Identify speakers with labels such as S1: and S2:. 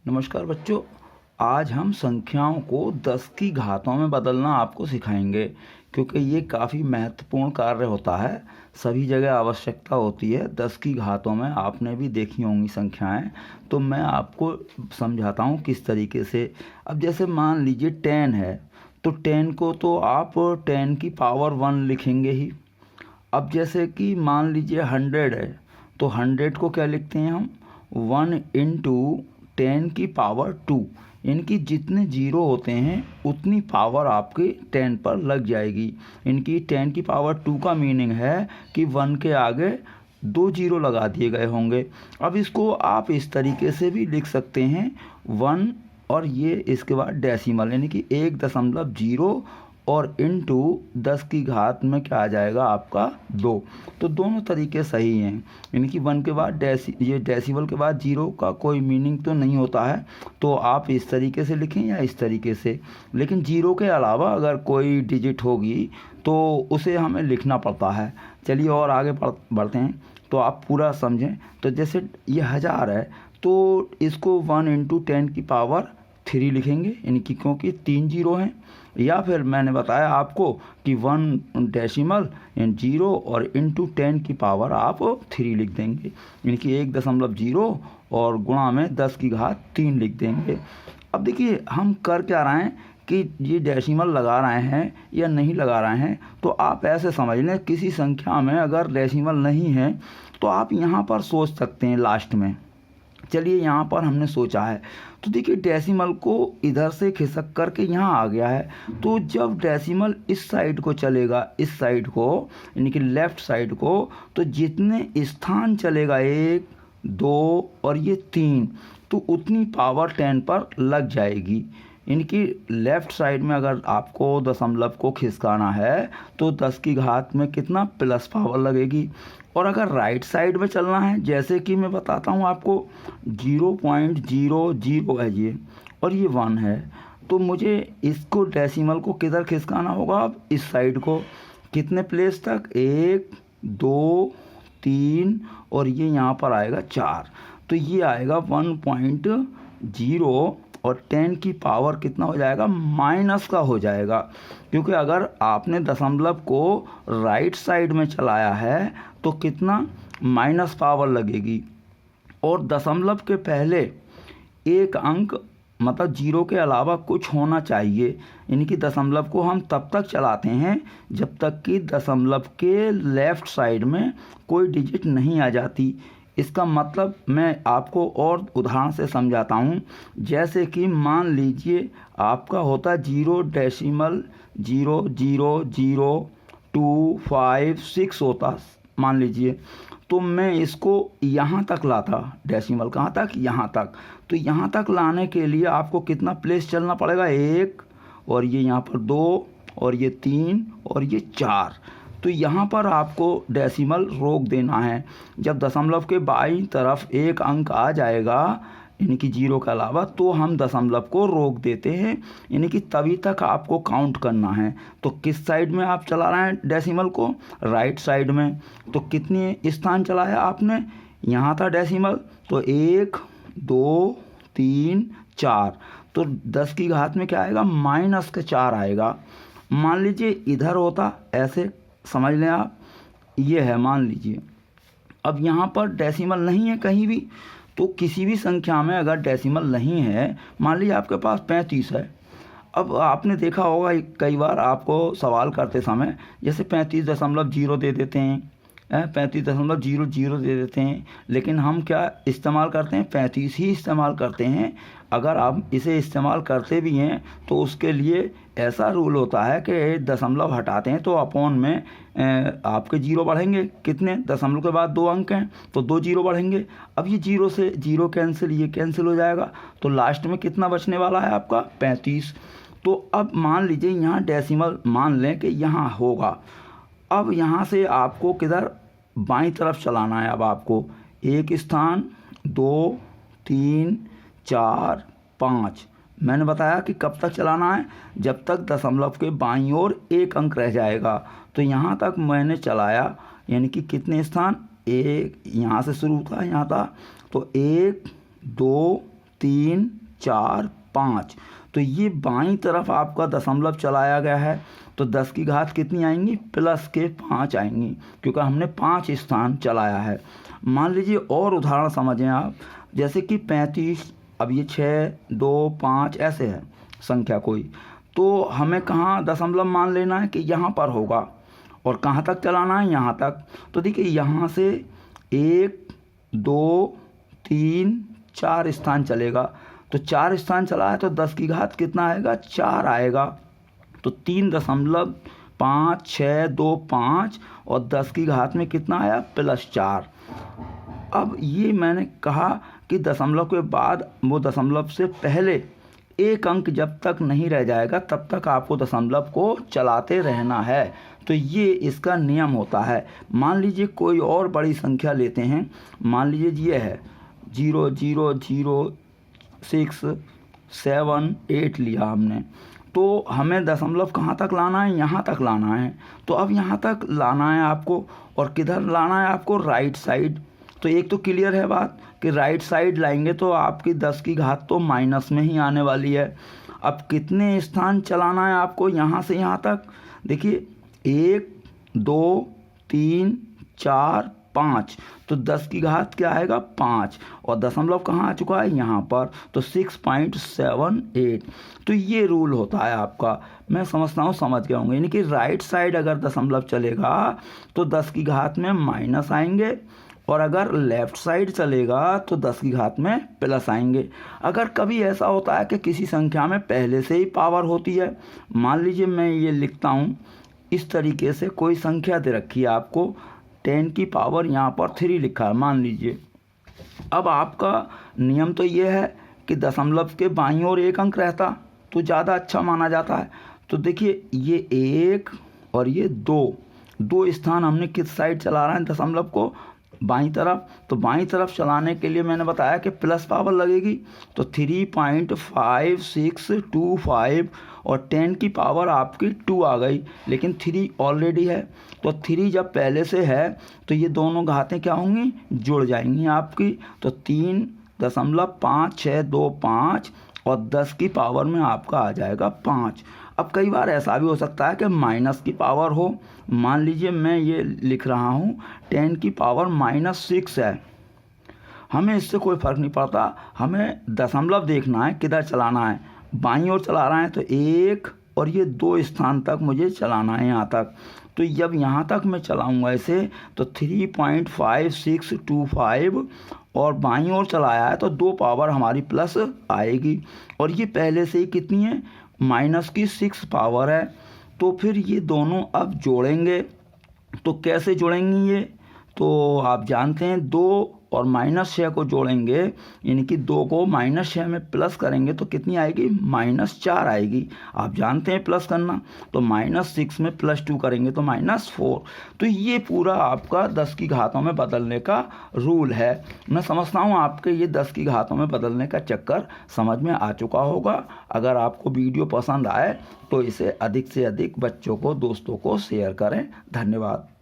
S1: नमस्कार बच्चों। आज हम संख्याओं को 10 की घातों में बदलना आपको सिखाएंगे, क्योंकि ये काफ़ी महत्वपूर्ण कार्य होता है। सभी जगह आवश्यकता होती है 10 की घातों में। आपने भी देखी होंगी संख्याएं, तो मैं आपको समझाता हूँ किस तरीके से। अब जैसे मान लीजिए 10 है, तो 10 को तो आप 10 की पावर 1 लिखेंगे ही। अब जैसे कि मान लीजिए 100 है, तो 100 को क्या लिखते हैं हम, 1 इंटू 10 की पावर 2। इनकी जितने जीरो होते हैं उतनी पावर आपके 10 पर लग जाएगी। इनकी 10 की पावर 2 का मीनिंग है कि 1 के आगे 2 जीरो लगा दिए गए होंगे। अब इसको आप इस तरीके से भी लिख सकते हैं, 1 और ये इसके बाद डेसिमल यानी कि 1.0 और इंटू 10 की घात में क्या आ जाएगा आपका 2। तो दोनों तरीके सही हैं। यानी कि 1 के बाद ये डेसिमल के बाद 0 का कोई मीनिंग तो नहीं होता है, तो आप इस तरीके से लिखें या इस तरीके से। लेकिन 0 के अलावा अगर कोई डिजिट होगी तो उसे हमें लिखना पड़ता है। चलिए और आगे बढ़ते हैं तो आप पूरा समझें। तो जैसे ये 1000 है, तो इसको 1 इंटू 10 की पावर 3 लिखेंगे, यानी कि क्योंकि 3 जीरो हैं। या फिर मैंने बताया आपको कि 1.0 और इंटू 10 की पावर आप 3 लिख देंगे, यानी कि 1.0 और गुणा में 10 की घात 3 लिख देंगे। अब देखिए हम कर क्या रहे हैं कि ये डेसिमल लगा रहे हैं या नहीं लगा रहे हैं। तो आप ऐसे समझ लें, किसी संख्या में अगर डेसिमल नहीं है तो आप यहाँ पर सोच सकते हैं लास्ट में। चलिए यहाँ पर हमने सोचा है, तो देखिए डेसिमल को इधर से खिसक करके यहाँ आ गया है। तो जब डेसिमल इस साइड को चलेगा, इस साइड को यानी कि लेफ़्ट साइड को, तो जितने स्थान चलेगा 1 2 और ये 3, तो उतनी पावर 10 पर लग जाएगी। इनकी लेफ़्ट साइड में अगर आपको दशमलव को खिसकाना है तो 10 की घात में कितना प्लस पावर लगेगी। और अगर राइट साइड में चलना है, जैसे कि मैं बताता हूँ आपको, 0.00 है ये और ये 1 है, तो मुझे इसको डेसिमल को किधर खिसकाना होगा, अब इस साइड को। कितने प्लेस तक, 1 2 3 और ये यहाँ पर आएगा 4। तो ये आएगा 1.0 और 10 की पावर कितना हो जाएगा, माइनस का हो जाएगा। क्योंकि अगर आपने दशमलव को राइट साइड में चलाया है तो कितना माइनस पावर लगेगी। और दशमलव के पहले एक अंक मतलब 0 के अलावा कुछ होना चाहिए। यानी कि दशमलव को हम तब तक चलाते हैं जब तक कि दशमलव के लेफ़्ट साइड में कोई डिजिट नहीं आ जाती। इसका मतलब मैं आपको और उदाहरण से समझाता हूँ। जैसे कि मान लीजिए आपका होता 0.0000256 होता, मान लीजिए। तो मैं इसको यहाँ तक लाता, डेसिमल कहाँ तक, यहाँ तक। तो यहाँ तक लाने के लिए आपको कितना प्लेस चलना पड़ेगा, 1 और ये यहाँ पर 2 और ये 3 और ये 4। तो यहाँ पर आपको डेसिमल रोक देना है। जब दशमलव के बाईं तरफ एक अंक आ जाएगा यानी कि 0 के अलावा, तो हम दशमलव को रोक देते हैं, यानी कि तभी तक आपको काउंट करना है। तो किस साइड में आप चला रहे हैं डेसिमल को, राइट साइड में। तो कितने स्थान चलाया आपने, यहाँ था डेसिमल, तो 1 2 3 4। तो 10 की घात में क्या आएगा, माइनस का 4 आएगा। मान लीजिए इधर होता, ऐसे समझ लें आप, ये है मान लीजिए। अब यहाँ पर डेसिमल नहीं है कहीं भी, तो किसी भी संख्या में अगर डेसिमल नहीं है, मान लीजिए आपके पास 35 है। अब आपने देखा होगा कई बार आपको सवाल करते समय जैसे 35.0 दे देते हैं, 35.00 दे देते हैं, लेकिन हम क्या इस्तेमाल करते हैं, 35 ही इस्तेमाल करते हैं। अगर आप इसे इस्तेमाल करते भी हैं तो उसके लिए ऐसा रूल होता है कि दशमलव हटाते हैं तो अपॉन में आपके 0 बढ़ेंगे। कितने, दशमलव के बाद 2 अंक हैं तो 2 जीरो बढ़ेंगे। अब ये 0 से 0 कैंसिल, ये कैंसिल हो जाएगा, तो लास्ट में कितना बचने वाला है आपका, 35। तो अब मान लीजिए यहाँ डेसिमल मान लें कि यहाँ होगा। अब यहाँ से आपको किधर, बाईं तरफ चलाना है। अब आपको एक स्थान, 2 3 4 5, मैंने बताया कि कब तक चलाना है, जब तक दशमलव के बाईं ओर एक अंक रह जाएगा। तो यहाँ तक मैंने चलाया, यानी कि कितने स्थान, एक यहाँ से शुरू था, यहाँ था, तो 1 2 3 4 5। तो ये बाईं तरफ आपका दशमलव चलाया गया है, तो 10 की घात कितनी आएंगी, प्लस के 5 आएंगी, क्योंकि हमने 5 स्थान चलाया है। मान लीजिए और उदाहरण समझें आप, जैसे कि 35, अब ये 6 2 5 ऐसे है संख्या कोई, तो हमें कहाँ दशमलव मान लेना है कि यहाँ पर होगा, और कहाँ तक चलाना है, यहाँ तक। तो देखिए यहाँ से 1 2 3 4 स्थान चलेगा, तो 4 स्थान चला है तो 10 की घात कितना आएगा, 4 आएगा। तो 3.5 6 2 5 और 10 की घात में कितना आया, +4। अब ये मैंने कहा कि दशमलव के बाद वो दशमलव से पहले एक अंक जब तक नहीं रह जाएगा तब तक आपको दशमलव को चलाते रहना है। तो ये इसका नियम होता है। मान लीजिए कोई और बड़ी संख्या लेते हैं, मान लीजिए ये है 0 0 0 6 7 8 लिया हमने, तो हमें दशमलव कहाँ तक लाना है, यहाँ तक लाना है। तो अब यहाँ तक लाना है आपको, और किधर लाना है आपको, राइट साइड। तो एक तो क्लियर है बात कि राइट साइड लाएंगे तो आपकी 10 की घात तो माइनस में ही आने वाली है। अब कितने स्थान चलाना है आपको यहाँ से यहाँ तक, देखिए 1 2 3 4 5, तो 10 की घात क्या आएगा, 5, और दशमलव कहाँ आ चुका है, यहाँ पर, तो 6.78। तो ये रूल होता है आपका, मैं समझता हूँ समझ गए होंगे। यानी कि राइट साइड अगर दशमलव चलेगा तो 10 की घात में माइनस आएंगे, और अगर लेफ़्ट साइड चलेगा तो 10 की घात में प्लस आएंगे। अगर कभी ऐसा होता है कि किसी संख्या में पहले से ही पावर होती है, मान लीजिए मैं ये लिखता हूँ इस तरीके से, कोई संख्या दे रखी है आपको, 10 की पावर यहाँ पर 3 लिखा है मान लीजिए। अब आपका नियम तो ये है कि दशमलव के बाईं ओर एक अंक रहता तो ज़्यादा अच्छा माना जाता है। तो देखिए ये 1 और ये 2 स्थान हमने किस साइड चला रहे हैं दशमलव को, बाईं तरफ। तो बाईं तरफ चलाने के लिए मैंने बताया कि प्लस पावर लगेगी, तो 3.5625 और 10 की पावर आपकी 2 आ गई, लेकिन 3 ऑलरेडी है। तो 3 जब पहले से है तो ये दोनों घातें क्या होंगी, जुड़ जाएंगी आपकी। तो 3.5625 और 10 की पावर में आपका आ जाएगा 5। अब कई बार ऐसा भी हो सकता है कि माइनस की पावर हो, मान लीजिए मैं ये लिख रहा हूँ 10 की पावर -6 है, हमें इससे कोई फ़र्क नहीं पड़ता, हमें दशमलव देखना है किधर चलाना है। बाईं ओर चला रहे हैं तो 1 और ये 2 स्थान तक मुझे चलाना है यहाँ तक। तो जब यहाँ तक मैं चलाऊँगा इसे तो 3.5625 और बाईं ओर चलाया है तो 2 पावर हमारी प्लस आएगी, और ये पहले से ही कितनी है, -6 पावर है। तो फिर ये दोनों अब जोड़ेंगे, तो कैसे जोड़ेंगे ये, तो आप जानते हैं 2 और -6 को जोड़ेंगे, यानी कि 2 को -6 में प्लस करेंगे तो कितनी आएगी, -4 आएगी। आप जानते हैं प्लस करना, तो -6 में +2 करेंगे तो -4। तो ये पूरा आपका 10 की घातों में बदलने का रूल है। मैं समझता हूँ आपके ये 10 की घातों में बदलने का चक्कर समझ में आ चुका होगा। अगर आपको वीडियो पसंद आए तो इसे अधिक से अधिक बच्चों को, दोस्तों को शेयर करें। धन्यवाद।